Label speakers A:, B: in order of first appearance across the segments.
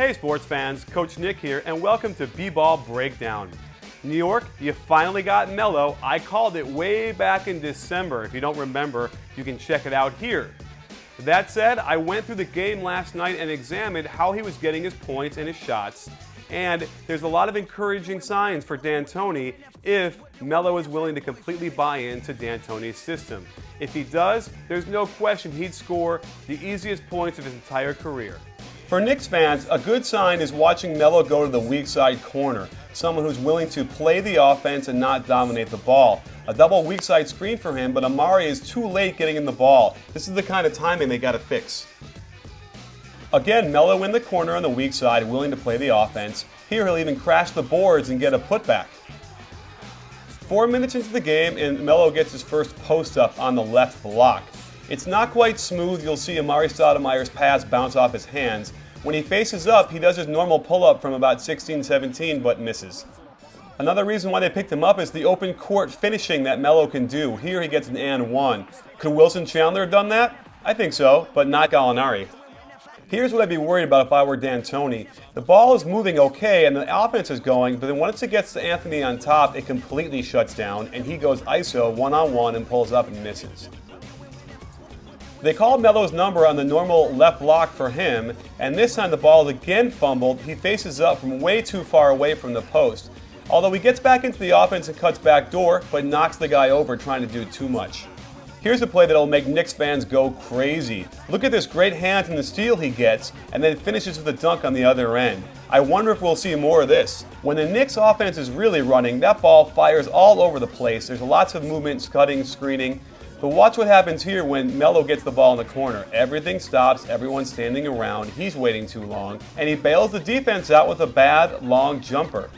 A: Hey sports fans, Coach Nick here, and welcome to B-Ball Breakdown. New York, you finally got Melo. I called it way back in December. If you don't remember, you can check it out here. That said, I went through the game last night and examined how he was getting his points and his shots. And there's a lot of encouraging signs for D'Antoni if Melo is willing to completely buy into D'Antoni's system. If he does, there's no question he'd score the easiest points of his entire career. For Knicks fans, a good sign is watching Melo go to the weak side corner, someone who's willing to play the offense and not dominate the ball. A double weak side screen for him, but Amari is too late getting in the ball. This is the kind of timing they got to fix. Again, Melo in the corner on the weak side, willing to play the offense. Here he'll even crash the boards and get a putback. 4 minutes into the game, and Melo gets his first post up on the left block. It's not quite smooth. You'll see Amari Stoudemire's pass bounce off his hands. When he faces up, he does his normal pull-up from about 16-17, but misses. Another reason why they picked him up is the open court finishing that Melo can do. Here he gets an and one. Could Wilson Chandler have done that? I think so, but not Gallinari. Here's what I'd be worried about if I were D'Antoni. The ball is moving okay and the offense is going, but then once it gets to Anthony on top, it completely shuts down and he goes ISO one-on-one and pulls up and misses. They called Melo's number on the normal left block for him, and this time the ball is again fumbled. He faces up from way too far away from the post. Although he gets back into the offense and cuts back door, but knocks the guy over trying to do too much. Here's a play that'll make Knicks fans go crazy. Look at this great hands and the steal he gets, and then finishes with a dunk on the other end. I wonder if we'll see more of this. When the Knicks offense is really running, that ball fires all over the place. There's lots of movement, cutting, screening. But watch what happens here when Melo gets the ball in the corner. Everything stops, everyone's standing around, he's waiting too long, and he bails the defense out with a bad, long jumper.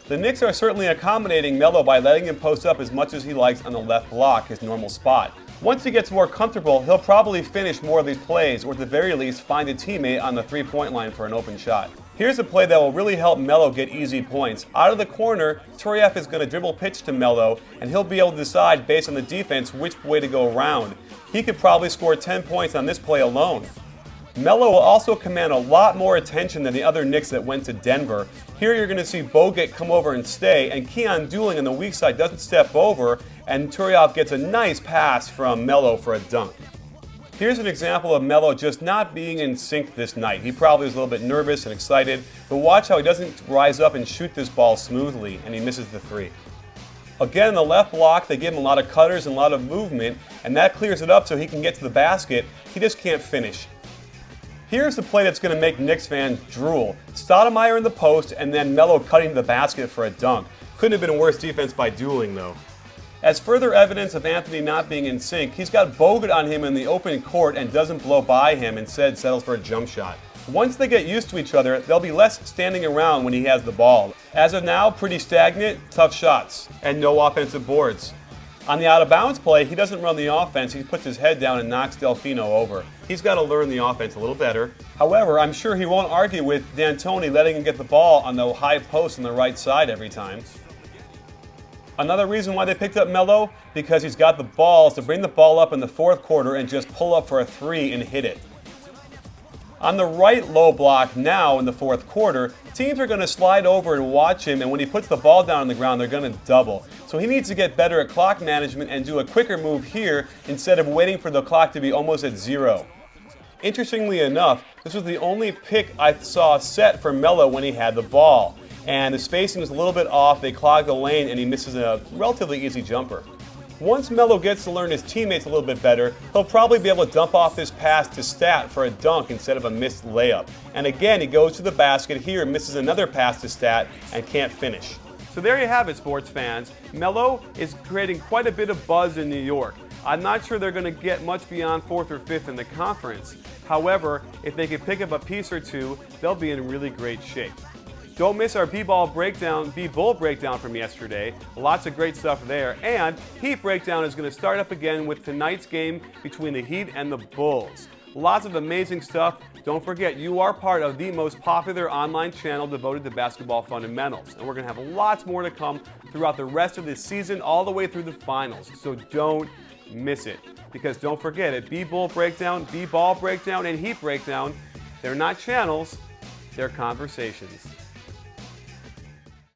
A: The Knicks are certainly accommodating Melo by letting him post up as much as he likes on the left block, his normal spot. Once he gets more comfortable, he'll probably finish more of these plays, or at the very least find a teammate on the three-point line for an open shot. Here's a play that will really help Melo get easy points. Out of the corner, Turiaf is going to dribble pitch to Melo, and he'll be able to decide based on the defense which way to go around. He could probably score 10 points on this play alone. Melo will also command a lot more attention than the other Knicks that went to Denver. Here you're going to see Bogut come over and stay, and Keon Dooling on the weak side doesn't step over, and Turiaf gets a nice pass from Melo for a dunk. Here's an example of Melo just not being in sync this night. He probably was a little bit nervous and excited, but watch how he doesn't rise up and shoot this ball smoothly, and he misses the three. Again, in the left block, they give him a lot of cutters and a lot of movement, and that clears it up so he can get to the basket. He just can't finish. Here's the play that's going to make Knicks fans drool. Stoudemire in the post, and then Melo cutting to the basket for a dunk. Couldn't have been worse defense by Dooling, though. As further evidence of Anthony not being in sync, he's got Bogut on him in the open court and doesn't blow by him, instead settles for a jump shot. Once they get used to each other, there'll be less standing around when he has the ball. As of now, pretty stagnant, tough shots, and no offensive boards. On the out-of-bounds play, he doesn't run the offense, he puts his head down and knocks Delfino over. He's got to learn the offense a little better. However, I'm sure he won't argue with D'Antoni letting him get the ball on the high post on the right side every time. Another reason why they picked up Melo, because he's got the balls to bring the ball up in the fourth quarter and just pull up for a three and hit it. On the right low block now in the fourth quarter, teams are going to slide over and watch him, and when he puts the ball down on the ground, they're going to double. So he needs to get better at clock management and do a quicker move here instead of waiting for the clock to be almost at zero. Interestingly enough, this was the only pick I saw set for Melo when he had the ball. And the spacing is a little bit off, they clog the lane, and he misses a relatively easy jumper. Once Melo gets to learn his teammates a little bit better, he'll probably be able to dump off this pass to Stat for a dunk instead of a missed layup. And again, he goes to the basket here, misses another pass to Stat, and can't finish. So there you have it, sports fans. Melo is creating quite a bit of buzz in New York. I'm not sure they're going to get much beyond 4th or 5th in the conference. However, if they can pick up a piece or two, they'll be in really great shape. Don't miss our B-Bull breakdown from yesterday. Lots of great stuff there. And Heat breakdown is going to start up again with tonight's game between the Heat and the Bulls. Lots of amazing stuff. Don't forget, you are part of the most popular online channel devoted to basketball fundamentals. And we're going to have lots more to come throughout the rest of this season, all the way through the finals. So don't miss it. Because don't forget, at B-Bull breakdown, B-Ball breakdown, and Heat breakdown, they're not channels, their conversations.